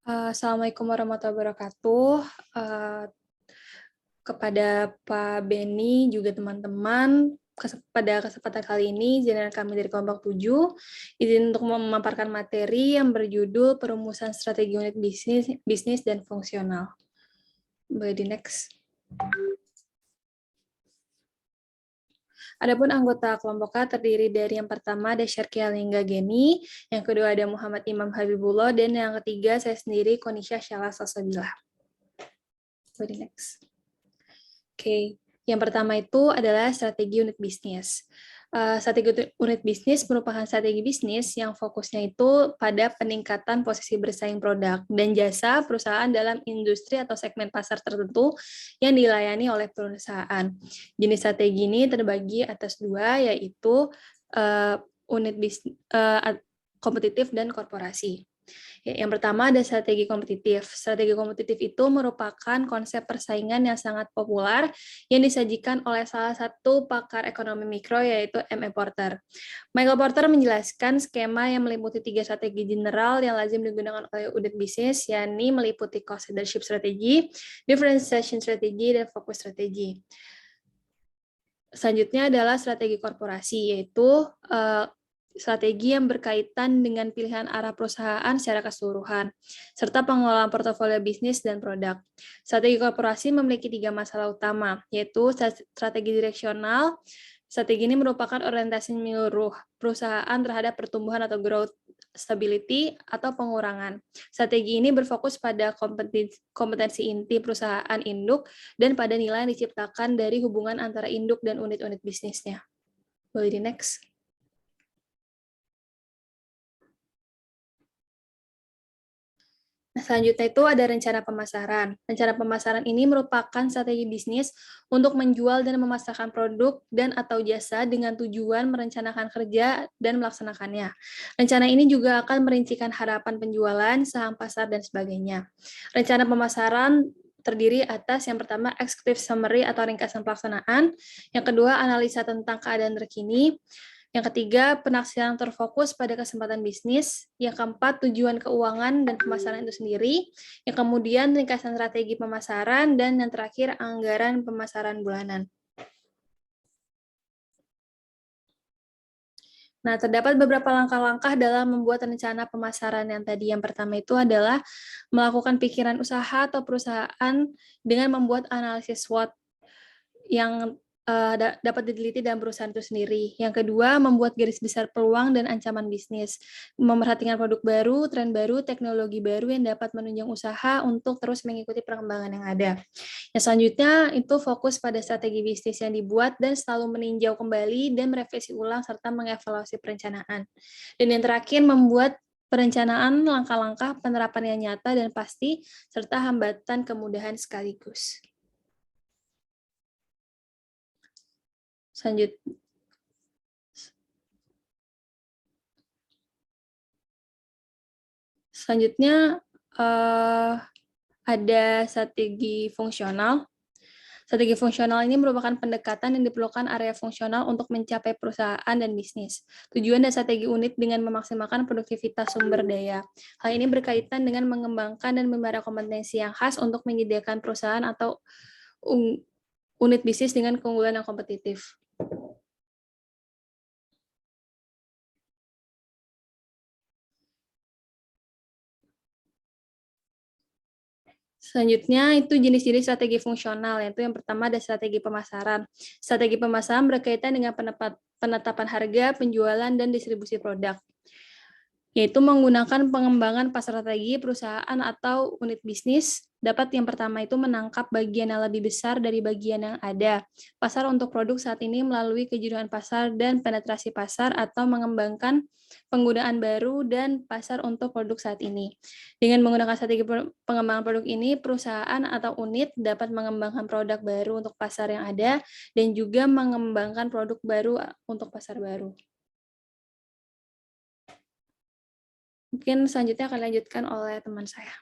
Assalamualaikum warahmatullahi wabarakatuh. Eh, Kepada Pak Beni, juga teman-teman, pada kesempatan kali ini, jajaran kami dari kelompok 7, izin untuk memaparkan materi yang berjudul Perumusan Strategi Unit Bisnis dan Fungsional. Boleh di next. Adapun anggota kelompok A terdiri dari yang pertama ada Syarki Alingga Geni, yang kedua ada Muhammad Imam Habibullah, dan yang ketiga saya sendiri Konisha Syala Salsabila. Boleh di next. Oke, yang pertama itu adalah strategi unit bisnis. Strategi unit bisnis merupakan strategi bisnis yang fokusnya itu pada peningkatan posisi bersaing produk dan jasa perusahaan dalam industri atau segmen pasar tertentu yang dilayani oleh perusahaan. Jenis strategi ini terbagi atas dua, yaitu unit bisnis kompetitif dan korporasi. Yang pertama ada strategi kompetitif. Strategi kompetitif itu merupakan konsep persaingan yang sangat populer yang disajikan oleh salah satu pakar ekonomi mikro, yaitu M.E. Porter. Michael Porter menjelaskan skema yang meliputi 3 strategi general yang lazim digunakan oleh unit bisnis, yakni meliputi cost leadership strategy, differentiation strategy, dan focus strategy. Selanjutnya adalah strategi korporasi, yaitu strategi yang berkaitan dengan pilihan arah perusahaan secara keseluruhan, serta pengelolaan portofolio bisnis dan produk. Strategi korporasi memiliki 3 masalah utama, yaitu strategi direksional. Strategi ini merupakan orientasi menyeluruh perusahaan terhadap pertumbuhan atau growth stability atau pengurangan. Strategi ini berfokus pada kompetensi inti perusahaan induk dan pada nilai yang diciptakan dari hubungan antara induk dan unit-unit bisnisnya. Boleh di next. Nah, selanjutnya itu ada rencana pemasaran. Rencana pemasaran ini merupakan strategi bisnis untuk menjual dan memasarkan produk dan atau jasa dengan tujuan merencanakan kerja dan melaksanakannya. Rencana ini juga akan merincikan harapan penjualan, saham pasar, dan sebagainya. Rencana pemasaran terdiri atas yang pertama executive summary atau ringkasan pelaksanaan, yang kedua analisa tentang keadaan terkini, yang ketiga, penaksiran terfokus pada kesempatan bisnis. Yang keempat, tujuan keuangan dan pemasaran itu sendiri. Yang kemudian, ringkasan strategi pemasaran. Dan yang terakhir, anggaran pemasaran bulanan. Nah, terdapat beberapa langkah-langkah dalam membuat rencana pemasaran yang tadi. Yang pertama itu adalah melakukan pikiran usaha atau perusahaan dengan membuat analisis SWOT yang dapat diteliti dalam perusahaan itu sendiri. Yang kedua, membuat garis besar peluang dan ancaman bisnis. Memperhatikan produk baru, tren baru, teknologi baru yang dapat menunjang usaha untuk terus mengikuti perkembangan yang ada. Yang selanjutnya, itu fokus pada strategi bisnis yang dibuat dan selalu meninjau kembali dan merevisi ulang serta mengevaluasi perencanaan. Dan yang terakhir, membuat perencanaan langkah-langkah penerapan yang nyata dan pasti, serta hambatan kemudahan sekaligus. Selanjutnya ada strategi fungsional. Strategi fungsional ini merupakan pendekatan yang diperlukan area fungsional untuk mencapai perusahaan dan bisnis. Tujuan dan strategi unit dengan memaksimalkan produktivitas sumber daya. Hal ini berkaitan dengan mengembangkan dan memelihara kompetensi yang khas untuk menyediakan perusahaan atau unit bisnis dengan keunggulan yang kompetitif. Selanjutnya itu jenis-jenis strategi fungsional, yaitu yang pertama ada strategi pemasaran. Strategi pemasaran berkaitan dengan penetapan harga, penjualan, dan distribusi produk, yaitu menggunakan pengembangan pasar strategi perusahaan atau unit bisnis. Dapat yang pertama itu menangkap bagian yang lebih besar dari bagian yang ada. Pasar untuk produk saat ini melalui kejuruan pasar dan penetrasi pasar atau mengembangkan penggunaan baru dan pasar untuk produk saat ini. Dengan menggunakan strategi pengembangan produk ini, perusahaan atau unit dapat mengembangkan produk baru untuk pasar yang ada dan juga mengembangkan produk baru untuk pasar baru. Mungkin selanjutnya akan dilanjutkan oleh teman saya.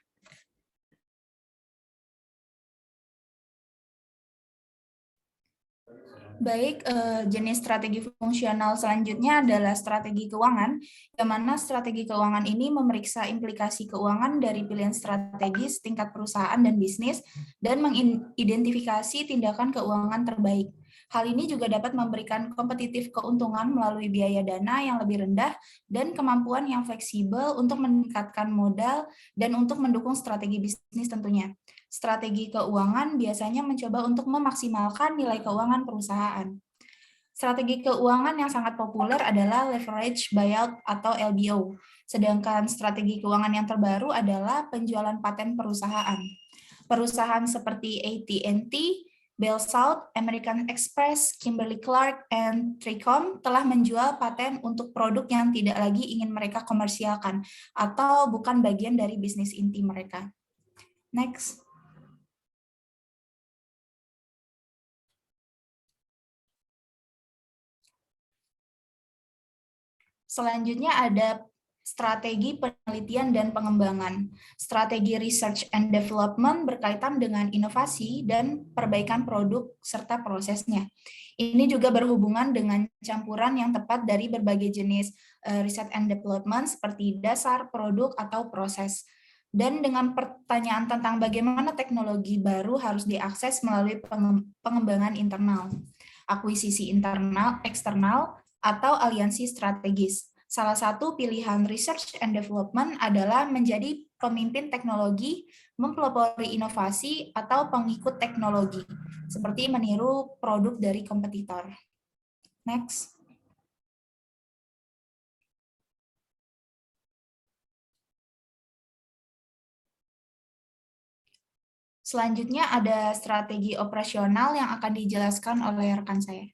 Baik, jenis strategi fungsional selanjutnya adalah strategi keuangan, yang mana strategi keuangan ini memeriksa implikasi keuangan dari pilihan strategis tingkat perusahaan dan bisnis, dan mengidentifikasi tindakan keuangan terbaik. Hal ini juga dapat memberikan kompetitif keuntungan melalui biaya dana yang lebih rendah dan kemampuan yang fleksibel untuk meningkatkan modal dan untuk mendukung strategi bisnis tentunya. Strategi keuangan biasanya mencoba untuk memaksimalkan nilai keuangan perusahaan. Strategi keuangan yang sangat populer adalah leverage buyout atau LBO. Sedangkan strategi keuangan yang terbaru adalah penjualan paten perusahaan. Perusahaan seperti AT&T, Bell South, American Express, Kimberly-Clark, and Tricom telah menjual paten untuk produk yang tidak lagi ingin mereka komersialkan atau bukan bagian dari bisnis inti mereka. Next. Selanjutnya ada strategi penelitian dan pengembangan. Strategi research and development berkaitan dengan inovasi dan perbaikan produk serta prosesnya. Ini juga berhubungan dengan campuran yang tepat dari berbagai jenis research and development seperti dasar, produk, atau proses. Dan dengan pertanyaan tentang bagaimana teknologi baru harus diakses melalui pengembangan internal, akuisisi internal, eksternal, atau aliansi strategis. Salah satu pilihan research and development adalah menjadi pemimpin teknologi, mempelopori inovasi, atau pengikut teknologi, seperti meniru produk dari kompetitor. Next. Selanjutnya ada strategi operasional yang akan dijelaskan oleh rekan saya.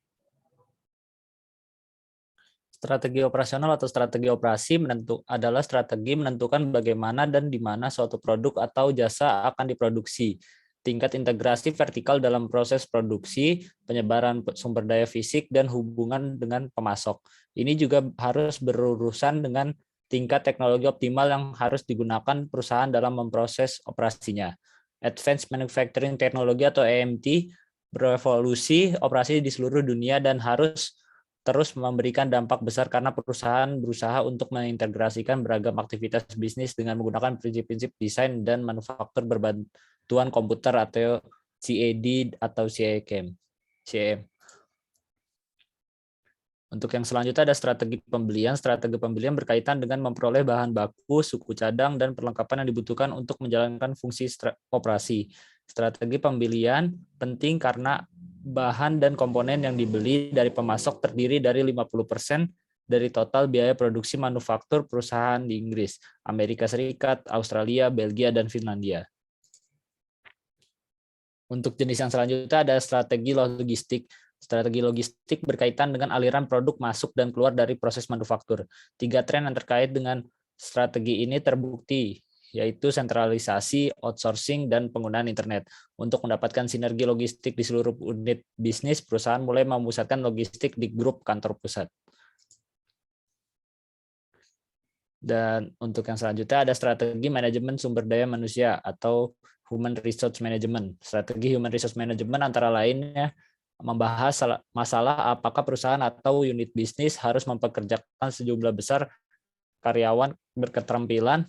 Strategi operasional atau strategi operasi adalah strategi menentukan bagaimana dan di mana suatu produk atau jasa akan diproduksi, tingkat integrasi vertikal dalam proses produksi, penyebaran sumber daya fisik, dan hubungan dengan pemasok. Ini juga harus berurusan dengan tingkat teknologi optimal yang harus digunakan perusahaan dalam memproses operasinya. Advanced Manufacturing Technology atau AMT berevolusi operasi di seluruh dunia dan harus terus memberikan dampak besar karena perusahaan berusaha untuk mengintegrasikan beragam aktivitas bisnis dengan menggunakan prinsip-prinsip desain dan manufaktur berbantuan komputer atau CAD atau CAM. Untuk yang selanjutnya ada strategi pembelian. Strategi pembelian berkaitan dengan memperoleh bahan baku, suku cadang, dan perlengkapan yang dibutuhkan untuk menjalankan fungsi operasi. Strategi pembelian penting karena bahan dan komponen yang dibeli dari pemasok terdiri dari 50% dari total biaya produksi manufaktur perusahaan di Inggris, Amerika Serikat, Australia, Belgia, dan Finlandia. Untuk jenis yang selanjutnya ada strategi logistik. Strategi logistik berkaitan dengan aliran produk masuk dan keluar dari proses manufaktur. 3 tren yang terkait dengan strategi ini terbukti, yaitu sentralisasi, outsourcing, dan penggunaan internet. Untuk mendapatkan sinergi logistik di seluruh unit bisnis, perusahaan mulai memusatkan logistik di grup kantor pusat. Dan untuk yang selanjutnya ada strategi manajemen sumber daya manusia atau Human Resource Management. Strategi Human Resource Management antara lainnya membahas masalah apakah perusahaan atau unit bisnis harus mempekerjakan sejumlah besar karyawan berketerampilan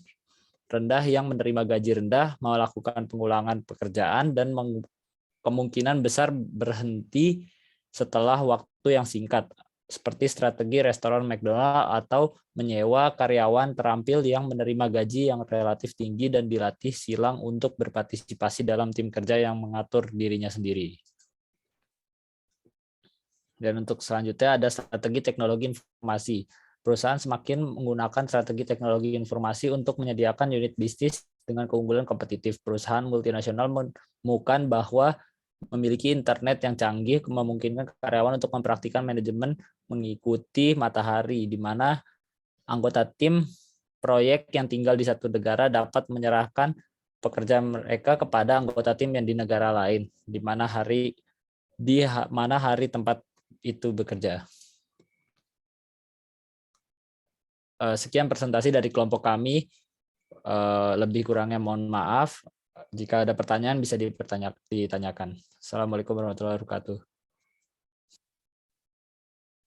rendah yang menerima gaji rendah, melakukan pengulangan pekerjaan, dan kemungkinan besar berhenti setelah waktu yang singkat, seperti strategi restoran McDonald atau menyewa karyawan terampil yang menerima gaji yang relatif tinggi dan dilatih silang untuk berpartisipasi dalam tim kerja yang mengatur dirinya sendiri. Dan untuk selanjutnya ada strategi teknologi informasi. Perusahaan semakin menggunakan strategi teknologi informasi untuk menyediakan unit bisnis dengan keunggulan kompetitif. Perusahaan multinasional menemukan bahwa memiliki internet yang canggih memungkinkan karyawan untuk mempraktikkan manajemen mengikuti matahari, di mana anggota tim proyek yang tinggal di satu negara dapat menyerahkan pekerjaan mereka kepada anggota tim yang di negara lain, di mana hari tempat itu bekerja. Sekian presentasi dari kelompok kami. Lebih kurangnya mohon maaf. Jika ada pertanyaan bisa ditanyakan. Assalamualaikum warahmatullahi wabarakatuh.